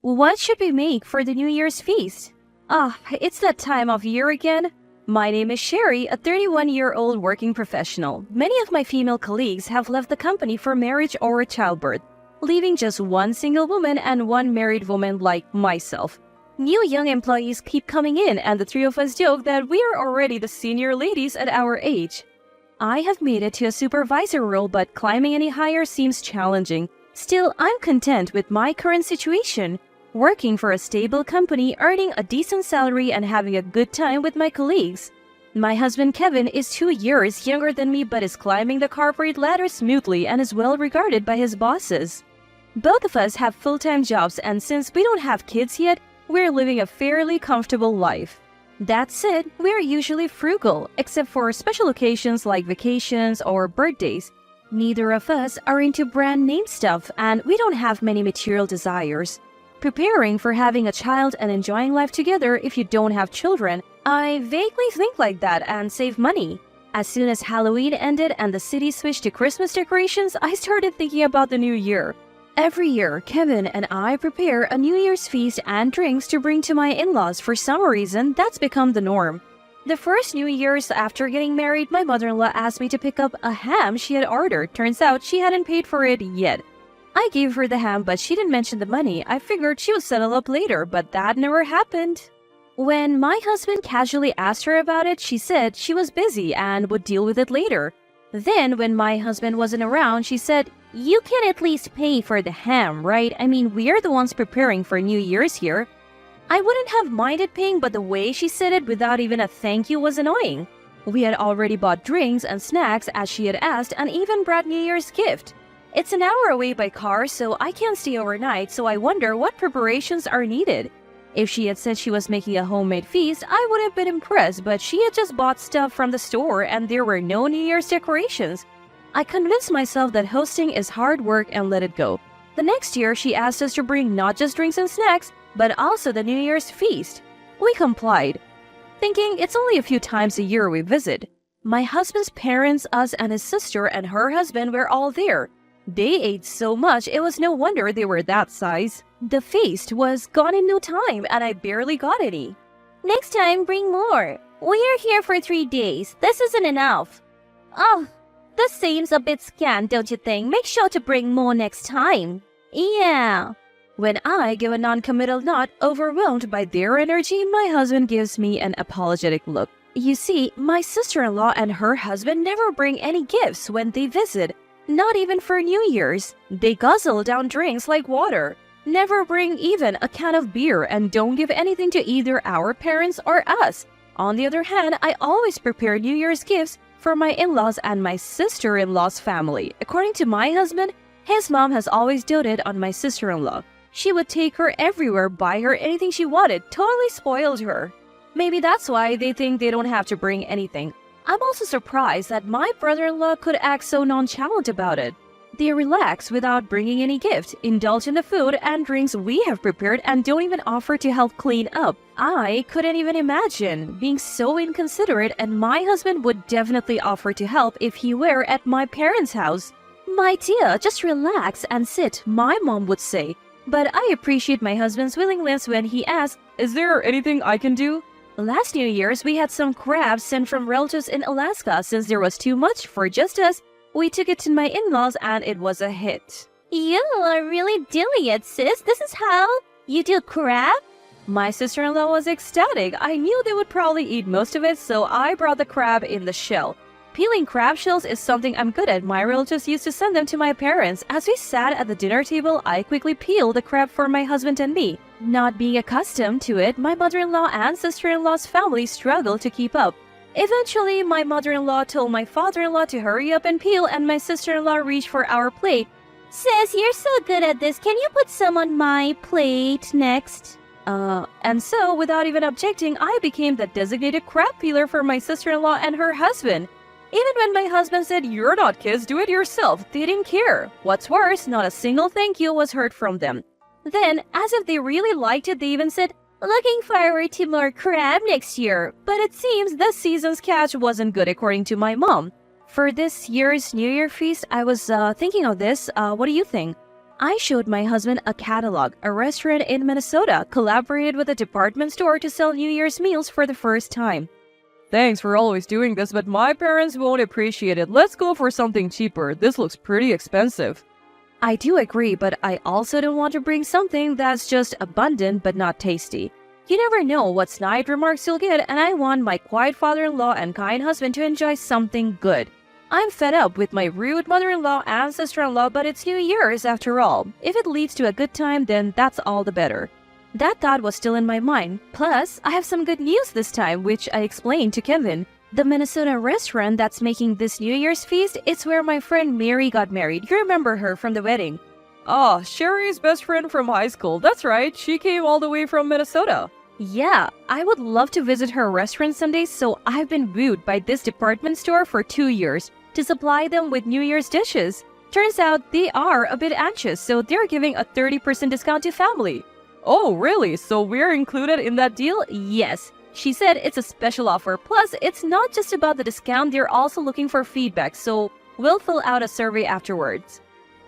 What should we make for the New Year's feast? It's that time of year again. My name is Sherry, a 31-year-old working professional. Many of my female colleagues have left the company for marriage or childbirth, leaving just one single woman and one married woman like myself. New young employees keep coming in, and the three of us joke that we are already the senior ladies at our age. I have made it to a supervisor role, but climbing any higher seems challenging. Still, I'm content with my current situation, working for a stable company, earning a decent salary and having a good time with my colleagues. My husband Kevin is 2 years younger than me but is climbing the corporate ladder smoothly and is well regarded by his bosses. Both of us have full-time jobs, and since we don't have kids yet, we're living a fairly comfortable life. That said, we're usually frugal, except for special occasions like vacations or birthdays. Neither of us are into brand name stuff, and we don't have many material desires. Preparing for having a child and enjoying life together if you don't have children, I vaguely think like that and save money. As soon as Halloween ended and the city switched to Christmas decorations, I started thinking about the new year. Every year, Kevin and I prepare a New Year's feast and drinks to bring to my in-laws. For some reason, that's become the norm. The first New Year's after getting married, my mother-in-law asked me to pick up a ham she had ordered. Turns out she hadn't paid for it yet. I gave her the ham, but she didn't mention the money. I figured she would settle up later, but that never happened. When my husband casually asked her about it, she said she was busy and would deal with it later. Then, when my husband wasn't around, she said, "You can at least pay for the ham, right? I mean, we're the ones preparing for New Year's here." I wouldn't have minded paying, but the way she said it without even a thank you was annoying. We had already bought drinks and snacks as she had asked, and even brought New Year's gift. It's an hour away by car, so I can't stay overnight, so I wonder what preparations are needed. If she had said she was making a homemade feast, I would have been impressed, but she had just bought stuff from the store and there were no New Year's decorations. I convinced myself that hosting is hard work and let it go. The next year, she asked us to bring not just drinks and snacks, but also the New Year's feast. We complied, thinking it's only a few times a year we visit. My husband's parents, us, and his sister and her husband were all there. They ate so much, it was no wonder they were that size. The feast was gone in no time, and I barely got any. Next time, bring more. We are here for 3 days. This isn't enough. Oh, this seems a bit scant, don't you think? Make sure to bring more next time. Yeah. When I give a non-committal nod, overwhelmed by their energy, my husband gives me an apologetic look. You see, my sister-in-law and her husband never bring any gifts when they visit. Not even for New Year's. They guzzle down drinks like water. Never bring even a can of beer and don't give anything to either our parents or us. On the other hand, I always prepare New Year's gifts for my in-laws and my sister-in-law's family. According to my husband, his mom has always doted on my sister-in-law. She would take her everywhere, buy her anything she wanted, totally spoiled her. Maybe that's why they think they don't have to bring anything. I'm also surprised that my brother-in-law could act so nonchalant about it. They relax without bringing any gift, indulge in the food and drinks we have prepared, and don't even offer to help clean up. I couldn't even imagine being so inconsiderate, and my husband would definitely offer to help if he were at my parents' house. "My dear, just relax and sit," my mom would say. But I appreciate my husband's willingness when he asks, "Is there anything I can do?" Last New Year's, we had some crabs sent from relatives in Alaska. Since there was too much for just us, we took it to my in-laws and it was a hit. You are really doing it, sis. This is how you do crab? My sister-in-law was ecstatic. I knew they would probably eat most of it, so I brought the crab in the shell. Peeling crab shells is something I'm good at. My relatives used to send them to my parents. As we sat at the dinner table, I quickly peeled the crab for my husband and me. Not being accustomed to it, my mother-in-law and sister-in-law's family struggled to keep up. Eventually, my mother-in-law told my father-in-law to hurry up and peel, and my sister-in-law reached for our plate. "Sis, you're so good at this. Can you put some on my plate next?" And so, without even objecting, I became the designated crab peeler for my sister-in-law and her husband. Even when my husband said, "You're not kids, do it yourself," they didn't care. What's worse, not a single thank you was heard from them. Then, as if they really liked it, they even said, "Looking forward to more crab next year." But it seems this season's catch wasn't good, according to my mom. For this year's New Year feast, I was thinking of this. What do you think? I showed my husband a catalog. A restaurant in Minnesota collaborated with a department store to sell New Year's meals for the first time. Thanks for always doing this, but my parents won't appreciate it. Let's go for something cheaper. This looks pretty expensive. I do agree, but I also don't want to bring something that's just abundant but not tasty. You never know what snide remarks you'll get, and I want my quiet father-in-law and kind husband to enjoy something good. I'm fed up with my rude mother-in-law and sister-in-law, but it's New Year's after all. If it leads to a good time, then that's all the better. That thought was still in my mind. Plus, I have some good news this time, which I explained to Kevin. The Minnesota restaurant that's making this New Year's feast, it's where my friend Mary got married. You remember her from the wedding. Oh, Sherry's best friend from high school. That's right, she came all the way from Minnesota. Yeah, I would love to visit her restaurant someday, so I've been wooed by this department store for 2 years to supply them with New Year's dishes. Turns out they are a bit anxious, so they're giving a 30% discount to family. Oh, really? So we're included in that deal? Yes. She said it's a special offer. Plus, it's not just about the discount, they're also looking for feedback, so we'll fill out a survey afterwards.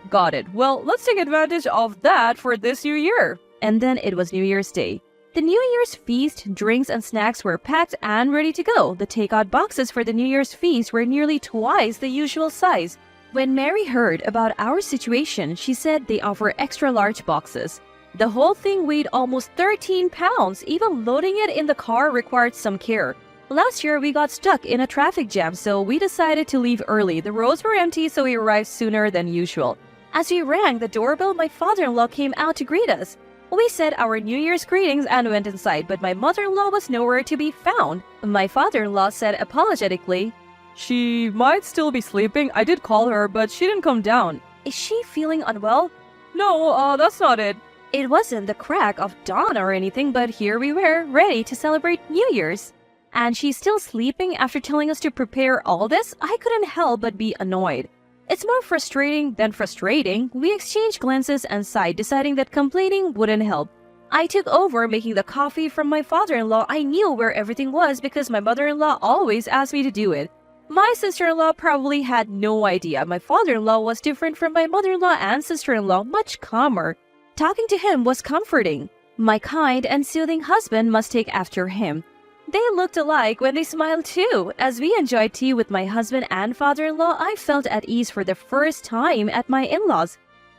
Got it. Well, let's take advantage of that for this new year. And then it was New Year's Day. The New Year's feast, drinks and snacks were packed and ready to go. The takeout boxes for the New Year's feast were nearly twice the usual size. When Mary heard about our situation, she said they offer extra large boxes. The whole thing weighed almost 13 pounds. Even loading it in the car required some care. Last year, we got stuck in a traffic jam, so we decided to leave early. The roads were empty, so we arrived sooner than usual. As we rang the doorbell, my father-in-law came out to greet us. We said our New Year's greetings and went inside, but my mother-in-law was nowhere to be found. My father-in-law said apologetically, "She might still be sleeping. I did call her, but she didn't come down. Is she feeling unwell?" No, that's not it. It wasn't the crack of dawn or anything, but here we were, ready to celebrate New Year's. And she's still sleeping after telling us to prepare all this? I couldn't help but be annoyed. It's more frustrating than frustrating. We exchanged glances and sighed, deciding that complaining wouldn't help. I took over making the coffee from my father-in-law. I knew where everything was because my mother-in-law always asked me to do it. My sister-in-law probably had no idea. My father-in-law was different from my mother-in-law and sister-in-law, much calmer. Talking to him was comforting. My kind and soothing husband must take after him. They looked alike when they smiled too. As we enjoyed tea with my husband and father-in-law, I felt at ease for the first time at my in-laws.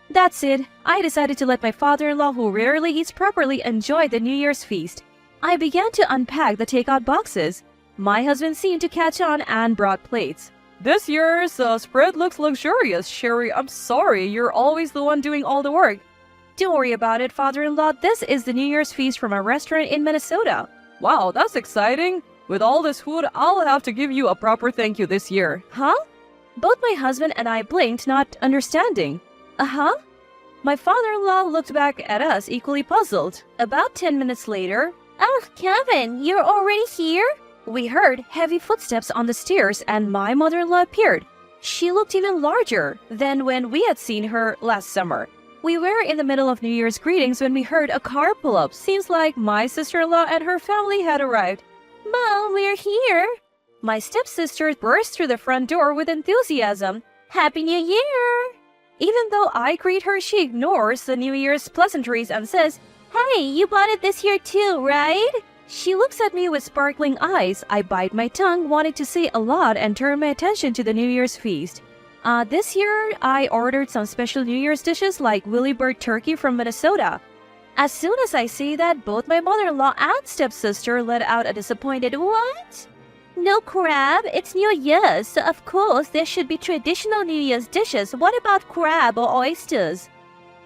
That's it. I decided to let my father-in-law, who rarely eats properly, enjoy the New Year's feast. I began to unpack the takeout boxes. My husband seemed to catch on and brought plates. This year's spread looks luxurious, Sherry. I'm sorry, you're always the one doing all the work. Don't worry about it, father-in-law. This is the New Year's feast from a restaurant in Minnesota. Wow, that's exciting. With all this food, I'll have to give you a proper thank you this year. Huh? Both my husband and I blinked, not understanding. Uh-huh? My father-in-law looked back at us, equally puzzled. About 10 minutes later, Oh, Kevin, you're already here? we heard heavy footsteps on the stairs and my mother-in-law appeared. She looked even larger than when we had seen her last summer. We were in the middle of New Year's greetings when we heard a car pull up. Seems like my sister-in-law and her family had arrived. Mom, we're here. My stepsister burst through the front door with enthusiasm. Happy New Year! Even though I greet her, she ignores the New Year's pleasantries and says, Hey, you bought it this year too, right? She looks at me with sparkling eyes. I bite my tongue, wanting to say a lot and turn my attention to the New Year's feast. This year, I ordered some special New Year's dishes like Willy Bird turkey from Minnesota. As soon as I say that, both my mother-in-law and stepsister let out a disappointed, "What?" No crab, it's New Year's, so of course there should be traditional New Year's dishes. What about crab or oysters?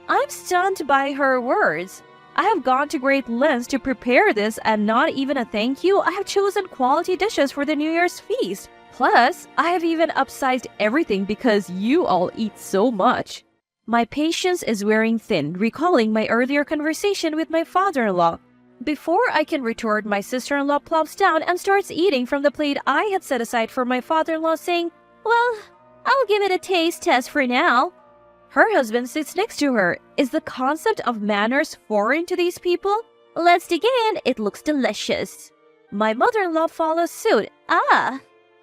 I'm stunned by her words. I have gone to great lengths to prepare this and not even a thank you. I have chosen quality dishes for the New Year's feast. Plus, I have even upsized everything because you all eat so much. My patience is wearing thin, recalling my earlier conversation with my father-in-law. Before I can retort, my sister-in-law plops down and starts eating from the plate I had set aside for my father-in-law, saying, Well, I'll give it a taste test for now. Her husband sits next to her. Is the concept of manners foreign to these people? Let's dig in. It looks delicious. My mother-in-law follows suit.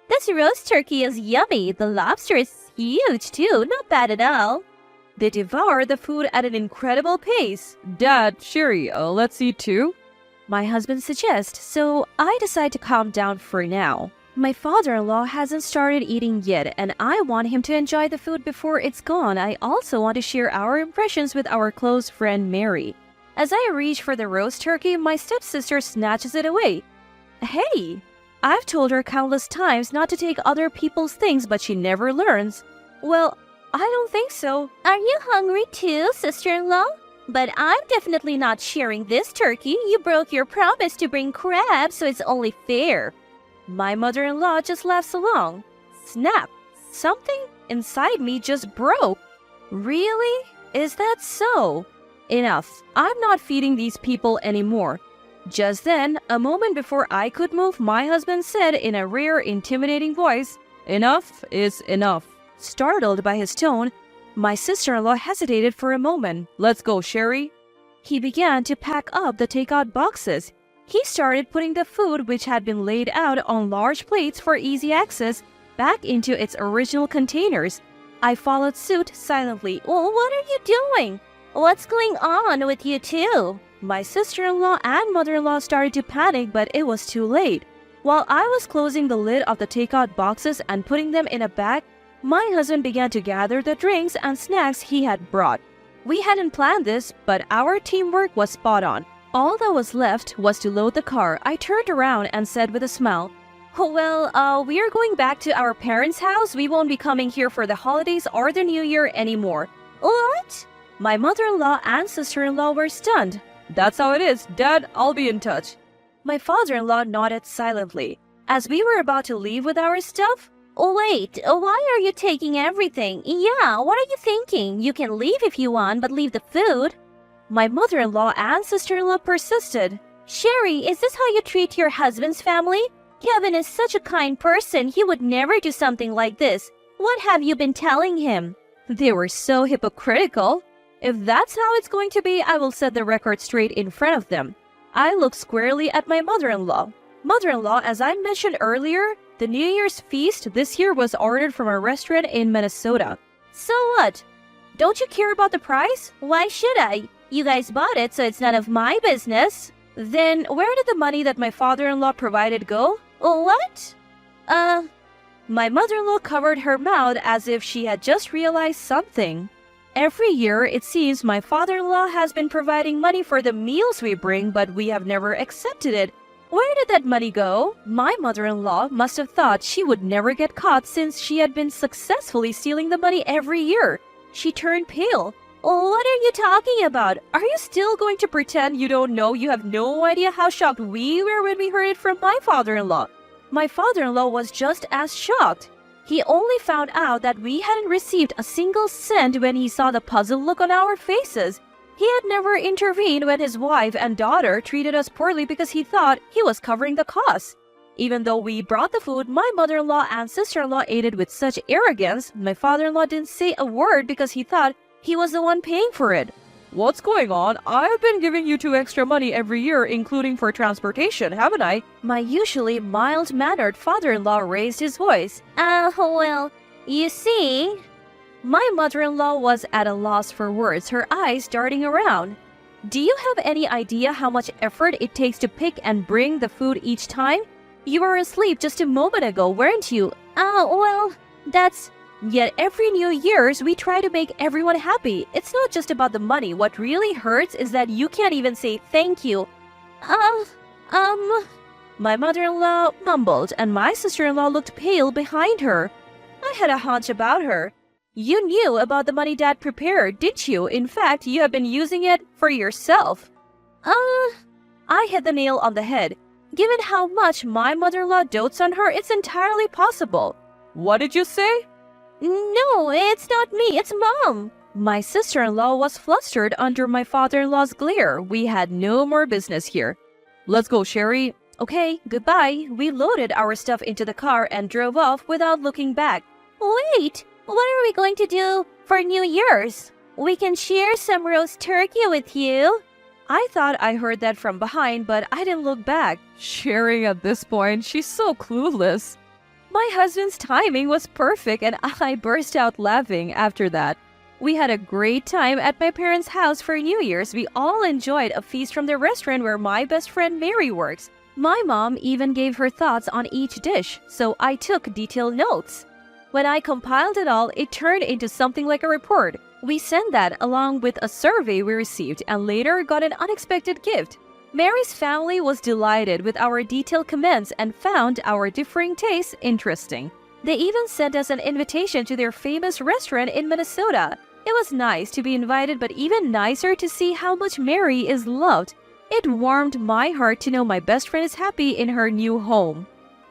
This roast turkey is yummy. The lobster is huge too. Not bad at all. They devour the food at an incredible pace. Dad, Sherry, let's eat too? My husband suggests, so I decide to calm down for now. My father-in-law hasn't started eating yet, and I want him to enjoy the food before it's gone. I also want to share our impressions with our close friend Mary. As I reach for the roast turkey, my stepsister snatches it away. Hey! I've told her countless times not to take other people's things, but she never learns. Well, I don't think so. Are you hungry too, sister-in-law? But I'm definitely not sharing this turkey. You broke your promise to bring crabs, so it's only fair. My mother-in-law just laughs along. Snap! Something inside me just broke. Really? Is that so? Enough. I'm not feeding these people anymore. Just then, a moment before I could move, my husband said in a rare, intimidating voice, Enough is enough. Startled by his tone, my sister-in-law hesitated for a moment. Let's go, Sherry. He began to pack up the takeout boxes. He started putting the food, which had been laid out on large plates for easy access, back into its original containers. I followed suit silently. Well, what are you doing? What's going on with you two? My sister-in-law and mother-in-law started to panic, but it was too late. While I was closing the lid of the takeout boxes and putting them in a bag, my husband began to gather the drinks and snacks he had brought. We hadn't planned this, but our teamwork was spot on. All that was left was to load the car. I turned around and said with a smile, Well, we are going back to our parents' house. We won't be coming here for the holidays or the New Year anymore. What? My mother-in-law and sister-in-law were stunned. That's how it is. Dad, I'll be in touch. My father-in-law nodded silently. As we were about to leave with our stuff, Wait, why are you taking everything? Yeah, what are you thinking? You can leave if you want, but leave the food. My mother-in-law and sister-in-law persisted. Sherry, is this how you treat your husband's family? Kevin is such a kind person. He would never do something like this. What have you been telling him? They were so hypocritical. If that's how it's going to be, I will set the record straight in front of them. I looked squarely at my mother-in-law. Mother-in-law, as I mentioned earlier, the New Year's feast this year was ordered from a restaurant in Minnesota. So what? Don't you care about the price? Why should I? You guys bought it, so it's none of my business. Then where did the money that my father-in-law provided go? What? My mother-in-law covered her mouth as if she had just realized something. Every year, it seems my father-in-law has been providing money for the meals we bring, but we have never accepted it. Where did that money go? My mother-in-law must have thought she would never get caught since she had been successfully stealing the money every year. She turned pale. What are you talking about? Are you still going to pretend you don't know? You have no idea how shocked we were when we heard it from my father-in-law. My father-in-law was just as shocked. He only found out that we hadn't received a single cent when he saw the puzzled look on our faces. He had never intervened when his wife and daughter treated us poorly because he thought he was covering the costs. Even though we brought the food, my mother-in-law and sister-in-law ate it with such arrogance. My father-in-law didn't say a word because he thought he was the one paying for it. What's going on? I've been giving you 2 extra money every year, including for transportation, haven't I? My usually mild-mannered father-in-law raised his voice. Well, you see... My mother-in-law was at a loss for words, her eyes darting around. Do you have any idea how much effort it takes to pick and bring the food each time? You were asleep just a moment ago, weren't you? Well, that's... Yet every New Year's, we try to make everyone happy. It's not just about the money. What really hurts is that you can't even say thank you. My mother-in-law mumbled, and my sister-in-law looked pale behind her. I had a hunch about her. You knew about the money Dad prepared, didn't you? In fact, you have been using it for yourself. I hit the nail on the head. Given how much my mother-in-law dotes on her, it's entirely possible. What did you say? No, it's not me, it's Mom. My sister-in-law was flustered under my father-in-law's glare. We had no more business here. Let's go, Sherry. Okay, goodbye. We loaded our stuff into the car and drove off without looking back. Wait, what are we going to do for New Year's? We can share some roast turkey with you. I thought I heard that from behind, but I didn't look back. Sherry, at this point, she's so clueless. My husband's timing was perfect, and I burst out laughing after that. We had a great time at my parents' house for New Year's. We all enjoyed a feast from the restaurant where my best friend Mary works. My mom even gave her thoughts on each dish, so I took detailed notes. When I compiled it all, it turned into something like a report. We sent that along with a survey we received and later got an unexpected gift. Mary's family was delighted with our detailed comments and found our differing tastes interesting. They even sent us an invitation to their famous restaurant in Minnesota. It was nice to be invited, but even nicer to see how much Mary is loved. It warmed my heart to know my best friend is happy in her new home.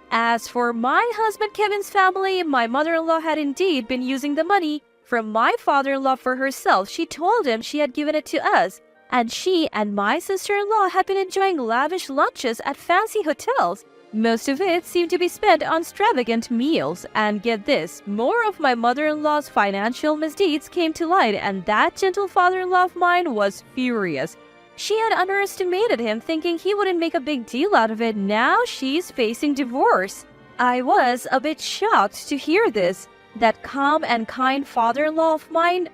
As for my husband Kevin's family, my mother-in-law had indeed been using the money from my father-in-law for herself. She told him she had given it to us, and she and my sister-in-law had been enjoying lavish lunches at fancy hotels. Most of it seemed to be spent on extravagant meals. And get this, more of my mother-in-law's financial misdeeds came to light, and that gentle father-in-law of mine was furious. She had underestimated him, thinking he wouldn't make a big deal out of it. Now she's facing divorce. I was a bit shocked to hear this. That calm and kind father-in-law of mine.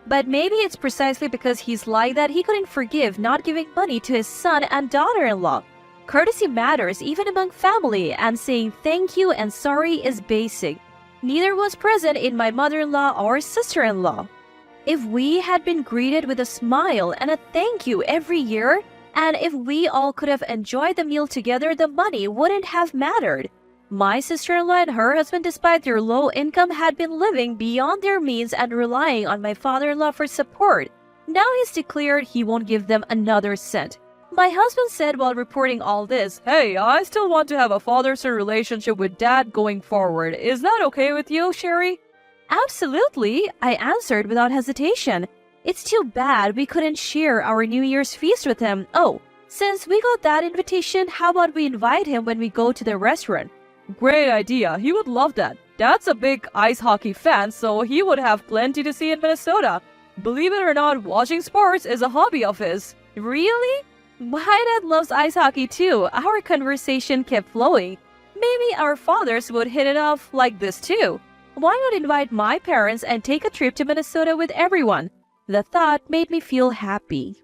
But maybe it's precisely because he's like that he couldn't forgive not giving money to his son and daughter-in-law. Courtesy matters even among family, and saying thank you and sorry is basic. Neither was present in my mother-in-law or sister-in-law. If we had been greeted with a smile and a thank you every year, and if we all could have enjoyed the meal together, the money wouldn't have mattered. My sister-in-law and her husband, despite their low income, had been living beyond their means and relying on my father-in-law for support. Now he's declared he won't give them another cent. My husband said while reporting all this, Hey, I still want to have a father-son relationship with Dad going forward. Is that okay with you, Sherry? "Absolutely," I answered without hesitation. It's too bad we couldn't share our New Year's feast with him. Oh, since we got that invitation, how about we invite him when we go to the restaurant? Great idea. He would love that. Dad's a big ice hockey fan, so he would have plenty to see in Minnesota. Believe it or not, watching sports is a hobby of his. Really? My dad loves ice hockey too. Our conversation kept flowing. Maybe our fathers would hit it off like this too. Why not invite my parents and take a trip to Minnesota with everyone? The thought made me feel happy.